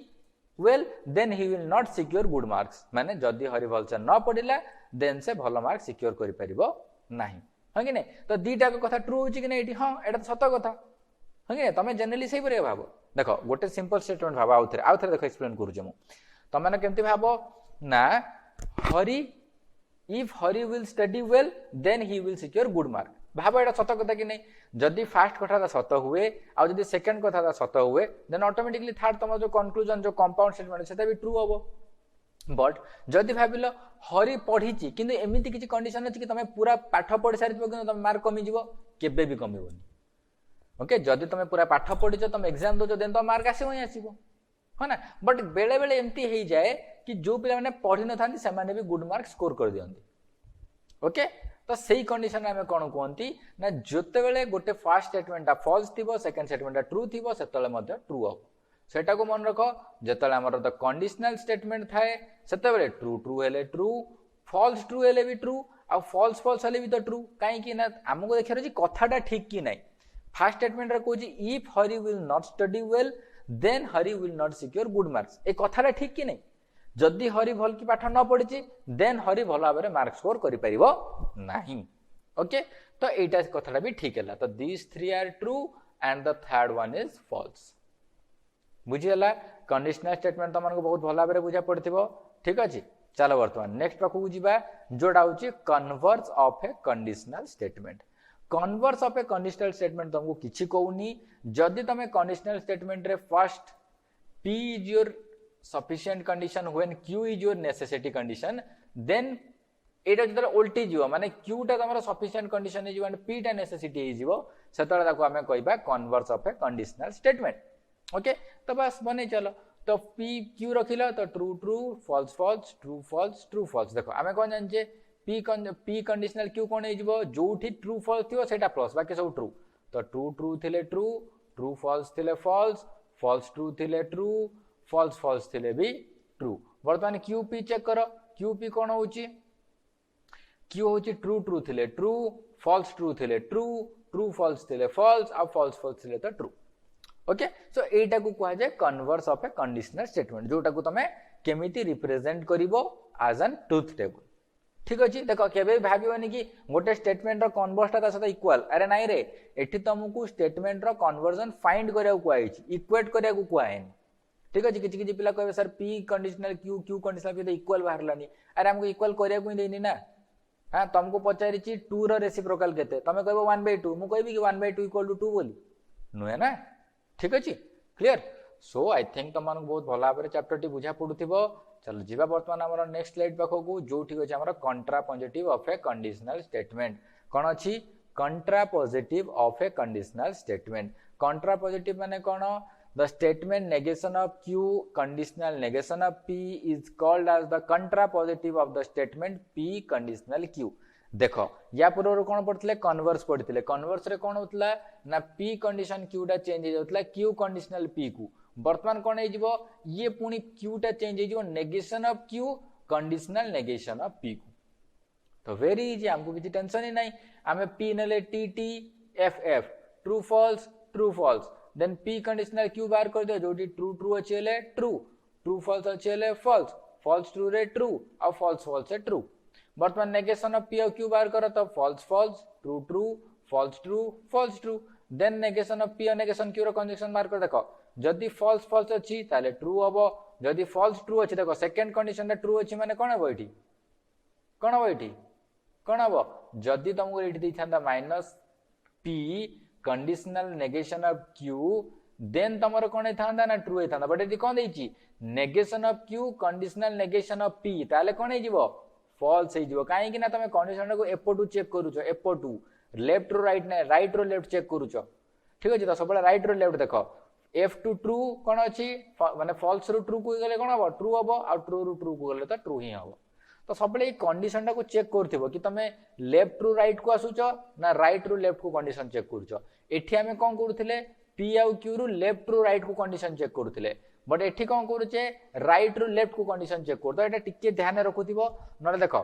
well then he will not secure good marks माने जदि हरि भलसे न पढ़िला देन से भल मार्क सिक्योर करि पारिबो नाही हाँ कि नहीं तो दीटा कथा ट्रू होची कि नहीं एटी हाँ एटा सत कथा हाँ कि तुम जेनेली से भाव देख गोटे सिंपल स्टेटमेंट भाव आउ थे देख एक्सप्लेन करुचे मु तुम मैंने केमती भाव ना Hari if Hari will study well then he will secure good mark भाव एटा सत कथा कि नहीं जदि फास्ट कथा सत हुए आ जदि सेकंड कथा सत हुए देन ऑटोमेटिकली थर्ड तुम जो कंक्लूजन जो कंपाउंड स्टेटमेंट सेटा भी ट्रू हम बट जदि भाविल हरि पढ़ी किंतु एमती किसी कंडीशन अच्छी कि तुम पूरा पाठ पढ़ी सारी तुम मार्क कमिज केबे भी कमिबनी ओके जदि तुम पूरा पाठ पढ़ीच तुम एग्जाम दो देन तो मार्क आसो ही आसो है ना बट बेले बेले एमती हो जाए कि जो पिला पढ़ी न था से भी गुड मार्क स्कोर कर दिखती ओके तो सही कंडीशन में कौन कहती ना जोते बेले गोटे फर्स्ट स्टेटमेंट फॉल्स थी सेकंड स्टेटमेंट ट्रू थी से ट्रू हम सेटा को मन रख जिते आमर तो कंडीशनल स्टेटमेंट थाए से ट्रू ट्रू हेले ट्रू फॉल्स ट्रू हेले भी ट्रू आ फॉल्स फॉल्स हेले भी तो ट्रू कहीं आमको देखिए रही कथाटा ठीक कि नहीं फर्स्ट स्टेटमेंट कहूँ if Hari will not study well then Hari will not secure good marks ए कथाटा ठीक कि नहीं जदि हरि भल की पाठ न पढ़ी देन हरि भल भाव में मार्क स्कोर कर ओके तो एटा कथाटा भी ठीक है तो this three are true and the third one is false बुझीगला कंडीशनल स्टेटमेंट तुमको बहुत भल भाव में बुझा पड़ो ठीक अच्छे चलो बर्तमान नेक्स्ट पाखक जावा जोटा हूँ converse of a conditional statement converse of a conditional statement तुमको किसी कहूनी जदि तुम कंडीशनल स्टेटमेंट रे first P is your sufficient condition when Q is your necessity condition then एटा जतरा उल्टी जीव माने Q टा तमरा सफिशिएंट कंडीशन हे जीव एंड P टा नेसेसिटी हे जीव सेतरा ताको हमें कहबा converse of a conditional statement okay तो बस बने चलो तो P Q रखिला तो true true false false true false true false देखो हमें कौन जानचे P कंडीशनल Q कौन हे जीव जोठी ट्रू फॉल्स थियो सेटा प्लस बाकी सब ट्रू तो ट्रू ट्रू थिले ट्रू ट्रू फॉल्स थिले फॉल्स फॉल्स ट्रू थिले ट्रू फॉल्स फॉल्स थिले भी ट्रू वर्तमान Q P चेक करो Q P कौन होची Q होची ट्रू ट्रू थिले ट्रू फॉल्स ट्रू थिले ट्रू ट्रू फॉल्स थिले फॉल्स आ फॉल्स फॉल्स थिले तो ट्रू ओके सो एटा को कहा जाए converse of a conditional statement जोटा को तमे केमिति represent करिवो as an truth table ठीक अच्छे देख केबे भाबियोनी कि गोटे स्टेटमेंट रो कन्वर्स ता सहित इक्वल अरे नाइ रे एठी तुमको स्टेटमेंट रो कन्वर्जन फाइंड करिया को आइछि इक्वेट करिया को आइनि ठीक अच्छे किछि किछि पिला कहबे sir P conditional Q conditional P तो इक्वल बाहरलानी अरे हमको इक्वल करिया को देनी ना हां तुमको पचारिछि 2 रो रेसिप्रोकल केते तमे कहबो 1/2 मु कहबी कि 1/2 = 2 बोली नुहे ना ठीक अच्छे क्लियर सो आई थिंक तुम बहुत भल भाव चैप्टर टी बुझा पड़ुथिबो चलो जीवा वर्तमान आमर नेक्स्ट स्लाइड पाखकू जो ठीक अच्छे आमर contrapositive of a conditional statement कौन अच्छी contrapositive of a conditional statement contrapositive माने कौन the statement negation of Q conditional negation of P is called as the contrapositive of the statement P conditional Q देख या पूर्व कौन पढ़ते converse पढ़ते कन्वर्स रे कौन होता ना P कंडीशन Q टा चेंज हो जाता Q कंडीशनल P को वर्तमान कौन हो ये पुणी Q टा चेंज हो negation of Q conditional negation of P को तो वेरी इजी हमको किसी टेंशन ही नहीं आम P नेले T T F F true false then P conditional Q बाहर कर दियो जोटी ट्रू ट्रू अच्छे हेले ट्रू ट्रू फॉल्स अच्छे हेले फॉल्स फॉल्स ट्रू रे ट्रू और फॉल्स फॉल्स है ट्रू वर्तमान नेगेशन ऑफ P और Q बाहर करो तो false false true true false true false true then negation of P और नेगेशन Q रो कंजक्शन बाहर कर देखो जदि फॉल्स फॉल्स अच्छी ताले ट्रू हम जदि फॉल्स ट्रू अच्छी देखो सेकंड कंडीशन ट्रू अच्छी माने कौन हम ये कौन हम ये कौन हम जदि तुमको ये देता minus P conditional negation of Q then तुम कौन होता ना ट्रू होता बट ये कौन देती negation of Q conditional negation of P ताले कौन हो फॉल्स हो कहीं तुम कंडीशन को एपटू चेक करूछ एपटू लेफ्ट रू राइट ना राइट रू लेफ्ट चेक करूछ ठीक अच्छे तो सब राइट रू लेफ्ट देख एफ टू ट्रू कौन अच्छी माने फॉल्स रू ट्रू को गले कौन हम ट्रू हम आ ट्रू रू ट्रू को गले तो ट्रू ही हम तो सब कंडीशन टाक चेक कर कि तुम लेफ्ट रू राइट को आसुच ना राइट रू लेफ्ट को कंडीशन चेक करुच एठी आमे कौन करुथिले पी आउ क्यू रू लेफ्ट रू राइट को कंडीशन चेक करुथिले बट एठी कौन करुचे राइट रू लेफ्ट को कंडीशन चेक कर तो एटा टिके ध्यान रखुथिबो न देखो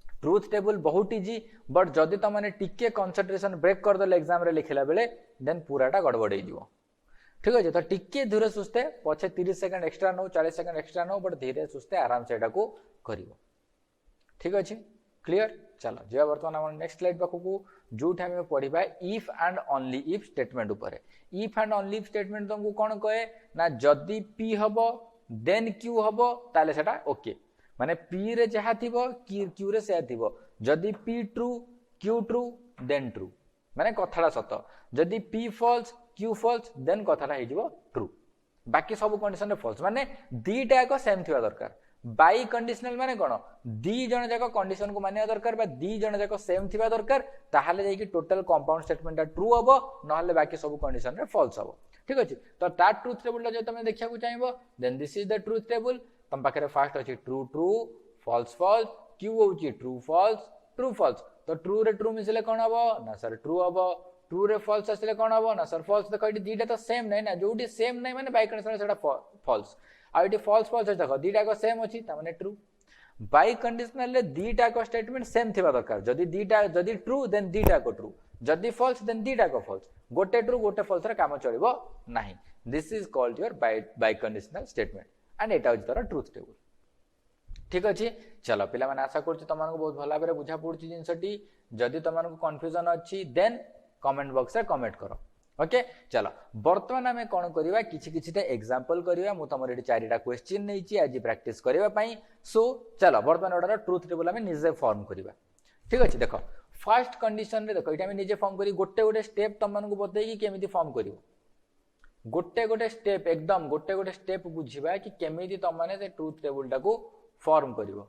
ट्रूथ टेबल बहुत इजी बट जदि तुम मैंने टिके कंसंट्रेशन ब्रेक कर दले एग्जाम रे लिखला बेले देन पूराटा गड़बड़ हो जिवो ठीक अच्छे तो टिके धीरे सुस्ते पछे 30 second extra no 40 second extra no but धीरे सुस्ते आराम से एटा को करिवो ठीक अच्छे क्लियर चलो जे बर्तमान हम नेक्स्ट स्लाइड पाखु जो हम पढ़ा if and only if statement ऊपर if and only if statement तुमको कौन कहे ना जदि पी हम देन क्यू हम ताले सेटा ओके माने पी रे जहा थिबो क्यू रे से थिबो जदि P true Q true then true माने कथाटा सत जदि P false Q false then कथाटा हे जिवो ट्रू बाकी सब कंडीशन रे फॉल्स माने दीटा एक सेम थिबा दरकार बाई कंडीशनल माने कोन दी जण जाक कंडीशन को मानिया दरकार बा दी जण जाक सेम थिबा दरकार ताहाले जाई कि टोटल कंपाउंड स्टेटमेंट ट्रू हबो नहले बाकी सब कंडीशन रे फॉल्स हबो ठीक अछि तो ता ट्रूथ टेबल जे तुम देखिया को चाहिबो then this is the truth table तुम पाखे फास्ट अच्छी true true false false Q होची ट्रू फॉल्स तो ट्रू रे ट्रू मिसले कौन हम ना सर ट्रू हम ट्रू रे फॉल्स आसले कौन हम ना सर फॉल्स देखो ये दीटा तो सेम नहीं ना जोटी सेम नहीं माने बाई कंडीशन सेटा फॉल्स आ ये फॉल्स फॉल्स देखो दीटा को सेम अछि ता माने ट्रू बाई कंडीशनल ले दीटा को स्टेटमेंट सेम थिबा दरकार जदी दीटा जदी ट्रू देन दीटा को ट्रू जदी फॉल्स देन दीटा को फॉल्स गोटे ट्रू गोटे फॉल्स रे काम चलिबो नाही this is called your by conditional statement and एटा होची तार ट्रूथ टेबल ठीक अच्छे चलो पिला माने आशा करछि तुमको बहुत भल भाव बुझा पड़ुछि जिनसटी जदि तुमको कंफ्यूजन अछि देन कमेंट बॉक्स रे कमेंट करो ओके चलो वर्तमान आमे कोन करिवा किछि किछिटा एग्जांपल करिवा मु तमर एटी चारिटा क्वेश्चन नैछि आज प्रैक्टिस करिवा पई सो चलो वर्तमान ओडा ट्रूथ टेबल आमे निजे फॉर्म करिवा ठीक अछि देखो फर्स्ट कंडीशन रे देखो एटा आमे निजे फॉर्म करी गोटे गोटे स्टेप तुमको बतै कि केमिति फॉर्म करिवो गोटे गोटे स्टेप एकदम गोटे गोटे स्टेप बुझिबा कि केमिति तुम माने से ट्रूथ टेबल टाको फॉर्म करिवो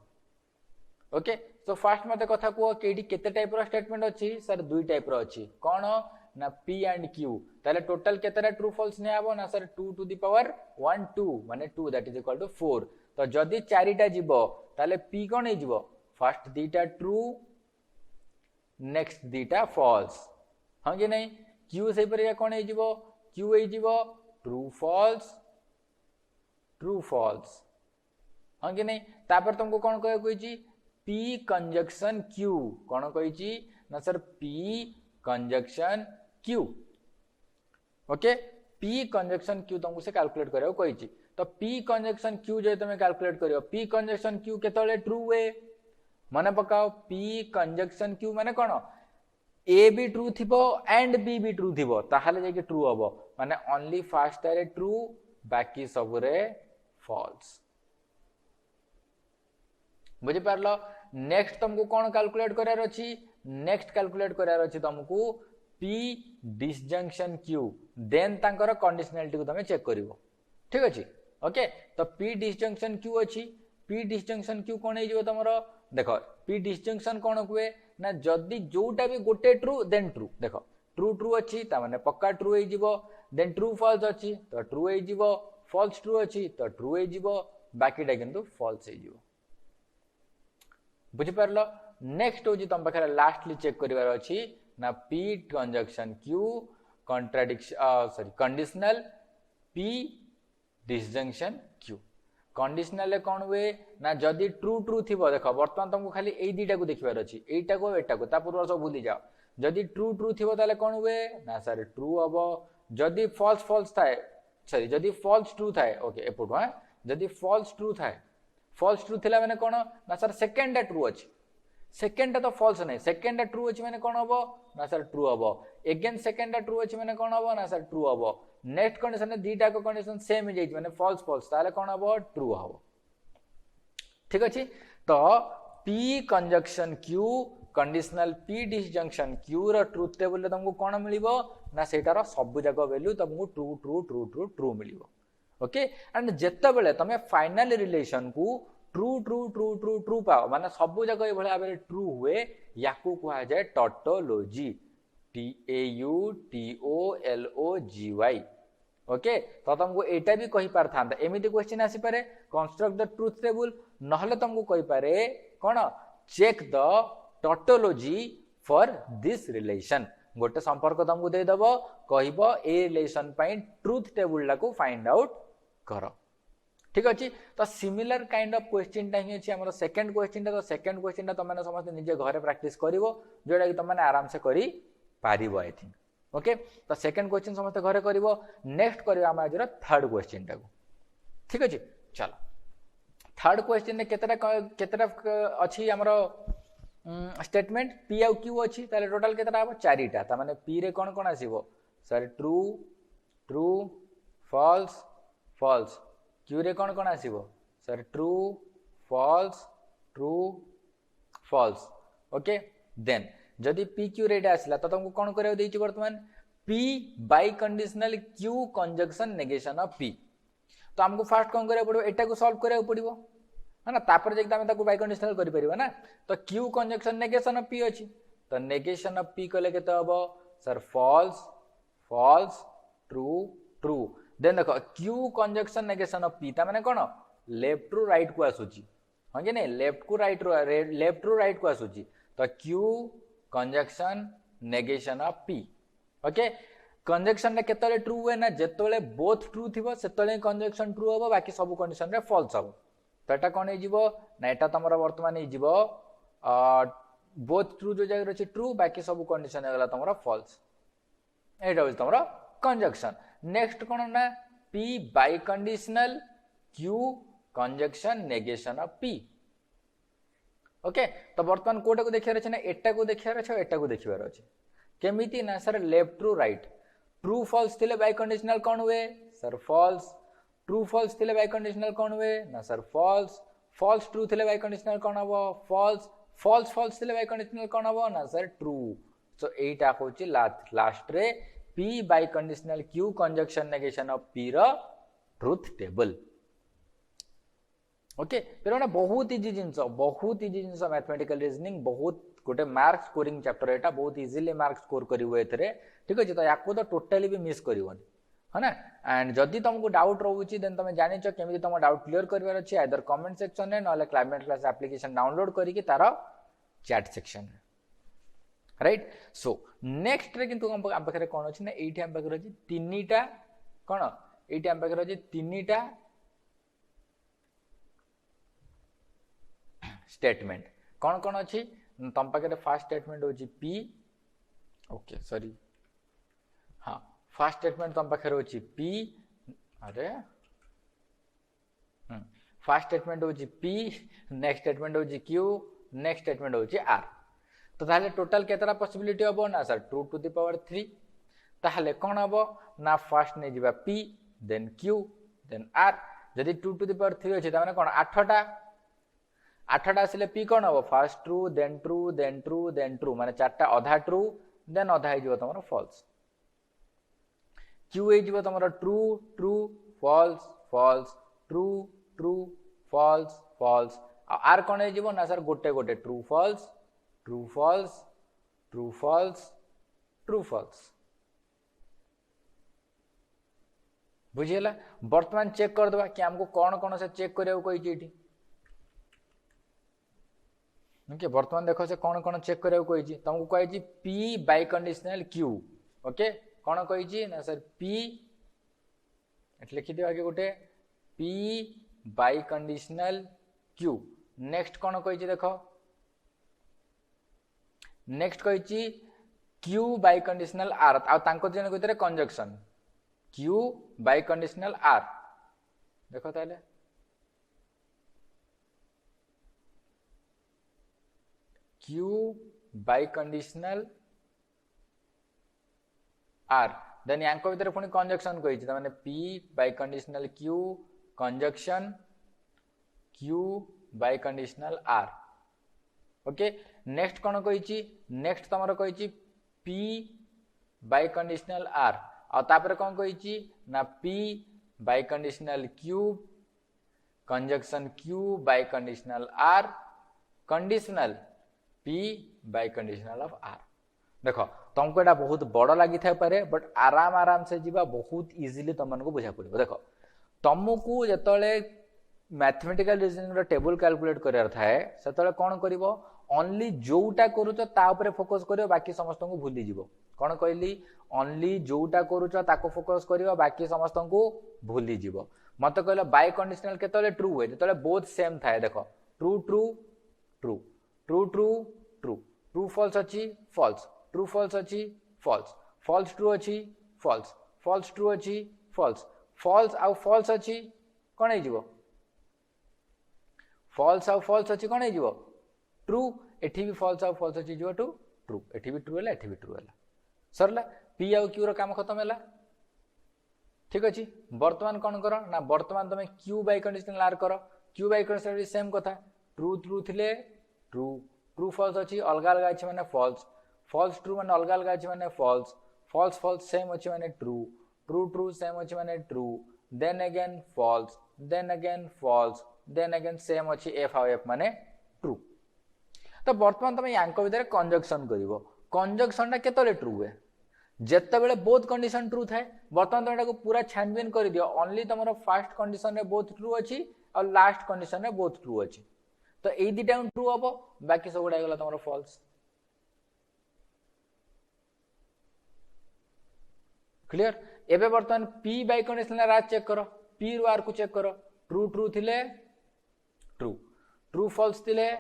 ओके सो फर्स्ट मते कथा को केडी केते टाइप रो स्टेटमेंट अछि सर दुई टाइप रो अछि कोन ना p एंड q ताले टोटल केतेटा ट्रू फॉल्स ने आबो ना सर 2 टू द पावर 1 2 माने 2 दैट इज इक्वल टू 4 तो जदी चारिटा जीवो ताले p कोन हे जीवो फर्स्ट दीटा ट्रू नेक्स्ट दीटा फॉल्स हां कि नहीं q से पर कोन हे जीवो q हे जीवो ट्रू फॉल्स हाँ कि नहीं तापर तुमको कौन कहे कोई p कंजक्शन q कौन कही ना sir p conjunction q okay p conjunction q तुमको से कैलकुलेट करियो कही तो p कंजक्शन q जे तुम कैलकुलेट करियो p कंजक्शन q केतले ट्रू है माने पकाओ p कंजक्शन q माने कोन a भी ट्रू थिबो एंड b भी ट्रू थिबो ताहाले जे कि ट्रू हबो माने ओनली फर्स्ट रे ट्रू बाकी सब रे फॉल्स बुझी पारलो नेक्स्ट तुमको कौन कैलकुलेट करार अछि नेक्स्ट कैलकुलेट करार अछि तुमको p डिसजंक्शन q देन तांकर कंडीशनलिटी को तुम चेक करिवो ठीक अछि ओके तो p डिसजंक्शन q अछि p डिसजंक्शन q कोन हे जिवो तमरो देखो p डिसजंक्शन कोन कुए ना जदी जोटा भी गोटे ट्रू देन ट्रू देखो ट्रू ट्रू अछि ता माने पक्का ट्रू हे जिवो देन ट्रू फॉल्स अछि तो ट्रू हे जिवो फॉल्स ट्रू अछि तो ट्रू हे जिवो बाकीटा किंतु फॉल्स हे जिवो बुझी पारलो नेक्स्ट होजी तुम पाखे लास्टली चेक करिवार अछि ना p conjunction q contradiction sorry conditional p disjunction q conditional ले कोन हुए ना जदी ट्रू ट्रू थिबो देखो वर्तमान तुमको खाली एई दीटा को देखिवार अछि एटा को एटा को ता पूर्व सब भूली जाओ जदी ट्रू ट्रू थिबो ताले कोन हुए ना सर ट्रू हबो जदी फॉल्स फॉल्स थाए सॉरी जदी फॉल्स ट्रू थाए ओके एपुट जदी फॉल्स ट्रू थाए फॉल्स ट्रू थिला माने कोन ना सर सेकंड ट्रू अछि सेकेंड तो फॉल्स नहीं सेकेंड ट्रू अच्छी मैंने कौन हम ना सर ट्रू हम एगेन सेकेंड ट्रू अच्छी मैंने कौन हम ना सर ट्रू हम नेक्स्ट कंडीशन में दीटा को कंडीशन सेम हो मैंने फॉल्स फॉल्स ताले कौन हम ट्रू हम ठीक अच्छे तो P conjunction Q conditional P disjunction Q रो ट्रुथ टेबल रे तुमको कौन मिलिबो ना सेटार सब जाक वैल्यू तुमको true true true true true मिलिबो ओके एंड जेते बेले तमे फाइनल रिलेशन को true true true true true पाओ माने सब जाक ए भले भाबे ट्रू हुए याकू कहा जाए टॉटोलॉजी TAUTOLOGY ओके तो तुमको एटा भी कहि पार थांदा एमिति क्वेश्चन आसी पारे कंस्ट्रक्ट द ट्रुथ टेबल नहले तुमको कहि पारे कोन check the tautology for this relation गोटे संपर्क तुमको दे दबो कहबो ए रिलेशन पई ट्रुथ टेबल ला को फाइंड आउट करो ठीक अछि तो सिमिलर काइंड ऑफ क्वेश्चन टा ही अछि हमर सेकंड क्वेश्चन टा तो सेकंड क्वेश्चन टा तुम माने समस्त निजे घरे प्रैक्टिस करिवो जोडा कि तुम माने आराम से करी पारिबो आई थिंक ओके तो सेकंड क्वेश्चन समस्त घरे करिवो नेक्स्ट करिवो हम आज थर्ड क्वेश्चन टा को ठीक अछि चलो थर्ड क्वेश्चन ने केतरा अछि हमर स्टेटमेंट पी आउ क्यू अछि ताले टोटल केतरा हो चारिटा ता माने पी रे कोन कोन आसीबो sir true true false false Q रे कोन कोन आसीबो sir true false true false okay then जदि पी क्यू रेट आसला तो तुमको कौन करे देछि वर्तमान P by conditional Q conjunction negation of P तो हमको फास्ट कौन करे पड़ो एटा को सॉल्व करे पड़िबो है ना तापर जे हम ताको बाय कंडीशनल करि परिबा ना तो Q conjunction negation of P अछि तो नेगेशन ऑफ पी कले केते हबो sir false false true true then देखो Q conjunction negation of P ता माने कोन लेफ्ट टू राइट को आसुची हां कि नहीं लेफ्ट टू राइट को आसुची तो Q conjunction negation of P okay conjunction रे केतले ट्रू हुए ना जेतले बोथ ट्रू थिबो सेतले कंजक्शन ट्रू होबो बाकी सब कंडीशन रे फॉल्स होबो तो एटा कोन हे जिवो ना एटा तमरा वर्तमान हे जिवो बोथ ट्रू जो जगह अछि ट्रू बाकी सब कंडीशन हे गला तमरा फॉल्स एटा हो तमरा कंजक्शन नेक्स्ट कोन ना p biconditional q conjunction negation of p okay तो वर्तमान कोटा को देखियार अछि ना एटा को देखियार अछि एटा को देखिबार अछि केमिति ना sir left to right true false थिले बाय कंडीशनल कोन हुए सर फॉल्स ट्रू फॉल्स थिले बाय कंडीशनल कोन हुए ना सर फॉल्स फॉल्स ट्रू थिले बाय कंडीशनल कोन हबो फॉल्स फॉल्स फॉल्स थिले बाय कंडीशनल कोन हबो ना सर ट्रू सो एटा होची लास्ट रे p biconditional q conjunction negation of p रो ट्रुथ टेबल ओके फिर बहुत इजी जिंस मैथमेटिकल रीजनिंग बहुत गोटे मार्क स्कोरिंग चैप्टर एटा बहुत इजीली मार्क स्कोर करिवो एथरे ठीक अछि तो याको तो टोटली भी मिस करिवोनी है ना एंड जदि तुमको डाउट रहउची देन तुम जानिचो केमिति तुम डाउट क्लियर करबार अछि आइदर कमेंट सेक्शन रे नले क्लाइमेट क्लास एप्लीकेशन डाउनलोड करी कि तारो चैट सेक्शन रे राइट सो नेक्स्ट रे किंतु हम पाखरे कोन अछि ना एठी हम पाखरे अछि तीनटा कोन एठी हम पाखरे अछि तीनटा स्टेटमेंट कौन कौन अच्छी तुम पाखे फास्ट स्टेटमेंट हो पी ओके सॉरी हाँ फास्ट स्टेटमेंट तुम पाखे हो पी अरे फास्ट स्टेटमेंट हो पी नेक्स्ट स्टेटमेंट हो क्यू नेक्स्ट स्टेटमेंट हो आर तो ताहले टोटल केतरा पॉसिबिलिटी हबो ना सर 2 टू द पावर 3 ताहले कोन हबो ना फास्ट नै जिबा P then Q then R जदि 2 टू द पावर 3 अछि त माने कोन 8टा 8टा आसिले पी कोन हबो first true then true then true then true माने 4टा आधा ट्रू देन आधा हे जिवो तमरो फॉल्स क्यू हे जिवो तमरो true true false false true true false false आर कोन हे जिवो ना सर गोटे गोटे true false true false true false true false बुझियला वर्तमान चेक कर दबा कि हमको कौन कौन से चेक करियो कोई चीटी ओके वर्तमान देखो से कौन कौन चेक करियो कोई ची तुमको कहि ची p biconditional q okay कौन कहि ची ना सर p एट लिखि दियो आगे गोटे p biconditional q next कौन कहि ची देखो नेक्स्ट कहि ची q बाय कंडीशनल r आ तांको जन भितर conjunction q bye conditional r देखो ताले Q by conditional R then यांको भीतर पुणी कंजक्शन कही माने P by conditional Q conjunction Q by conditional R okay next कौन कही नेक्स्ट तुम कही P by conditional R आ तापर कौन कही ना P by conditional Q conjunction Q by conditional R conditional P by conditional of R देखो तुमको एटा बहुत बड़ लगी था पारे बट आराम आराम से जीवा बहुत इजीली तुमको बुझा पड़ो देखो तुमको जिते मैथमेटिकल रीजनिंग रो टेबल कैलकुलेट करार थाए से कौन कर ओनली जोटा करूच तापर फोकस कर बाकी समस्त को भूली जीव कौन कहली ओनली जोटा करूच ताको फोकस कर बाकी समस्त को भूली जीव मत कहल बाय कंडीशनल केतले ट्रू हुए जो बोथ सेम थाए देख true true true true true true true false अच्छी फॉल्स ट्रू फॉल्स अच्छी फॉल्स फॉल्स ट्रू अच्छी फॉल्स फॉल्स ट्रू अच्छी फॉल्स फॉल्स आउ फॉल्स अच्छी कौन है फॉल्स आउ फॉल्स अच्छी कौन है ट्रू एठी भी फॉल्स आउ फॉल्स अच्छी जो टू ट्रू एठी भी ट्रू है एठी भी ट्रू है सरला पी आउ क्यू रो काम खत्म है ठीक अच्छे बर्तमान कौन कर ना बर्तमान तुम क्यू बाय कंडीशनल आर कर क्यू बाय कंडीशनल सेम कथा ट्रू ट्रू थिले ट्रू ट्रू फॉल्स अच्छी अलग अलग अच्छी माने फॉल्स फॉल्स ट्रू माने अलग अलग अच्छी माने फॉल्स फॉल्स फॉल्स सेम अच्छी माने ट्रू ट्रू ट्रू सेम अच्छी माने true then again false then again false then again same अच्छी एफ आउ एफ माने ट्रू तो बर्तमान तुम यांको भीतर कंजक्शन करिवो कंजक्शन टा केतले ट्रू है जिते बेले बोथ कंडीशन ट्रू थाए बर्तमान तुम एटा पूरा छानबीन कर दियो ओनली तुम फास्ट कंडीशन रे बोथ ट्रू अच्छी और लास्ट कंडीशन रे बोथ ट्रू अच्छी तो ये दुटा ट्रू हम बाकी सब गुड़ा तुम फॉल्स क्लियर एबे बर्तमान P biconditional R check करो P रु आर को चेक करो ट्रू ट्रू थिले ट्रू ट्रू फॉल्स थिले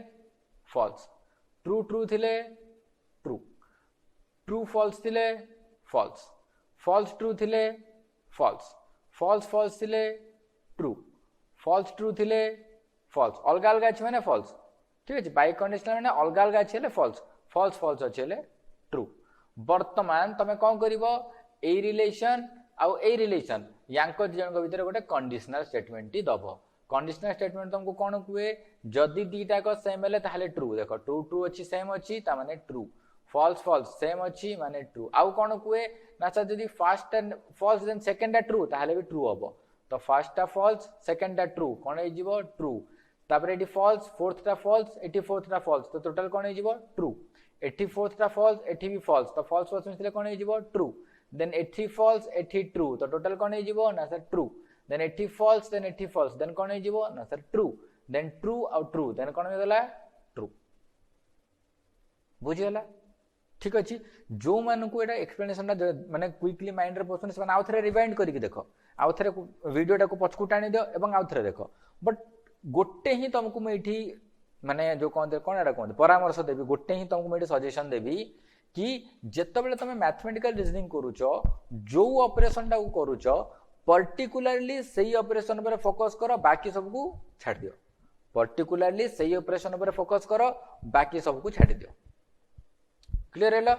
फॉल्स ट्रू ट्रू थिले ट्रू ट्रू फॉल्स थिले फॉल्स फॉल्स ट्रू थिले फॉल्स फॉल्स फॉल्स थिले ट्रू फॉल्स ट्रू थिले फॉल्स अलग अलग अच्छे माने फॉल्स ठीक है बाय कंडीशनल माने अलग अलग अच्छे ले फॉल्स फॉल्स फॉल्स अच्छे ले ट्रू वर्तमान तुम कौन करिवो ए रिलेशन आउ ए रिलेशन यांको जन भीतर गोटे कंडीशनल स्टेटमेंट टी दबो कंडीशनल स्टेटमेंट तुमको कौन कुए जदि दीटा को सेम हेले ताहले ट्रू देखो ट्रू ट्रू अच्छी सेम अच्छी ता माने ट्रू फॉल्स फॉल्स सेम अच्छी माने ट्रू आउ कौन कुए ना सर जदि first and false then second टा ट्रू ताहले भी ट्रू हबो तो फर्स्ट टा फॉल्स सेकंड टा ट्रू कौन हे जीवो ट्रू तापर एटी फॉल्स फोर्थ टा फॉल्स एटी फोर्थ टा फॉल्स तो टोटल कौन हे जीवो ट्रू एटी फोर्थ टा फॉल्स एटी भी फॉल्स तो फॉल्स फॉल्स मिसले कौन हे जीवो ट्रू देन एटी फॉल्स एटी ट्रू तो टोटल कौन हे जीवो ना सर ट्रू देन एटी फॉल्स देन कौन हे जीवो ना सर ट्रू देन ट्रू और ट्रू देन कौन हे गला ट्रू बुझी गला ठीक अच्छे जो मान को एक्सप्लेनेशन माने क्विकली माइंड रे पसंद से आउ थे रिवाइंड करके देख आउ थे वीडियोटा को पछकू टाणी दियो एवं आउ थे देख बट गोटे ही तुमको मुझे माने जो कहते कौन एटा कहते परामर्श देवी गोटे ही तुमको मुझे सजेशन देवी कि जिते बड़े तुम मैथमेटिकल रीजनिंग करूच जो ऑपरेशन टा करूच पर्टिकुलरली सही ऑपरेशन पर फोकस करो बाकी सबको छाड़ दियो पर्टिकुलरली सही ऑपरेशन पर फोकस करो बाकी सबको छाड़ दियो क्लियर है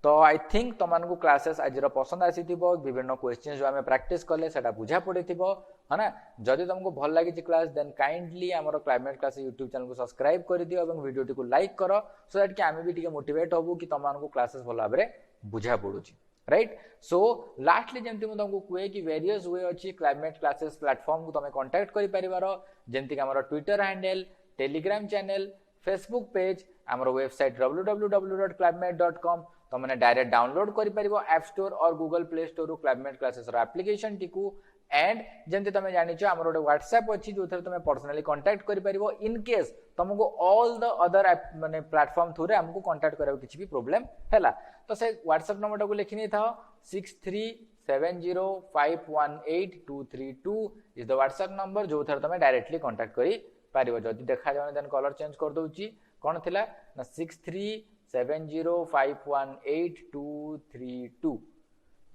तो आई थिंक तुमको क्लासेस आज पसंद आसी विभिन्न क्वेश्चन जो आम प्रैक्टिस कले से बुझा पड़ी है ना जदि तुमको भल लगी क्लास देन काइंडली आमर क्लाइमेट क्लास यूट्यूब चैनल को सब्सक्राइब कर दियो और वीडियो को लाइक कर सो दैट कि आम भी टी मोटिवेट हबू कि तुमको क्लासेस भल भाव में बुझा पड़ू राइट सो लास्टली जमी मुझे तुमको कहे कि वेरियस वे अच्छी क्लाइमेट क्लासेस प्लेटफॉर्म को तुम कांटेक्ट कर पार जमती आम Twitter handle Telegram channel Facebook page आमर वेबसाइट www.clubmate.com तुमने डायरेक्ट डाउनलोड कर पारिबो ऐप स्टोर और गूगल प्ले स्टोर रू क्लबमेट क्लासेस रो एप्लिकेशन टिकू एंड जमती तुम जानिचो आमर गोटे व्हाट्सएप अच्छी जो तुम पर्सनली कांटेक्ट कर पारिबो इन केस तुमको ऑल द अदर माने प्लेटफॉर्म थ्रू रे हमको कांटेक्ट करा किछि भी प्रॉब्लम हैला तो से व्हाट्सएप नंबर को लिखि नै था 6370518232 इज द व्हाट्सएप नंबर जो थर तुम डायरेक्टली कांटेक्ट करी पारिबो जदि देखा जाने देन कलर चेंज कर दोची कोन थिला ना 6370518232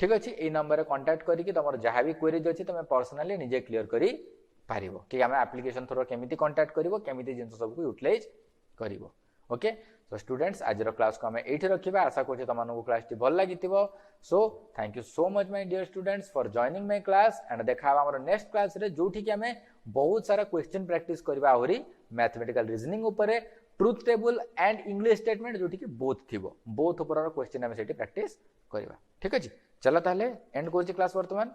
ठीक अच्छे ये नंबर कांटेक्ट करके तुम जहाँ भी क्वेरीज अच्छी तुम पर्सनाली निजे क्लियर करी पारिबो कि आम एप्लिकेशन थ्रू केमिति कांटेक्ट करिवो केमिति जिंस सब को यूटिलाइज करिवो ओके तो स्टूडेंट्स आज क्लास को आम ये रखा आशा करूँ तुमको क्लास टी भल लगी। So thank you so much my dear students for joining my class and देखा आम नेक्स्ट क्लास रे जोठी कि आम बहुत सारा क्वेश्चन प्रैक्टिस करबा आहुरी मैथमेटिकल रीजनिंग ऊपर truth table and English statement जोठी कि बोथ थिबो बोथ ऊपर क्वेश्चन आम सेठी प्रैक्टिस करबा। ठीक अछि चलो ताहले एंड करछि क्लास वर्तमान।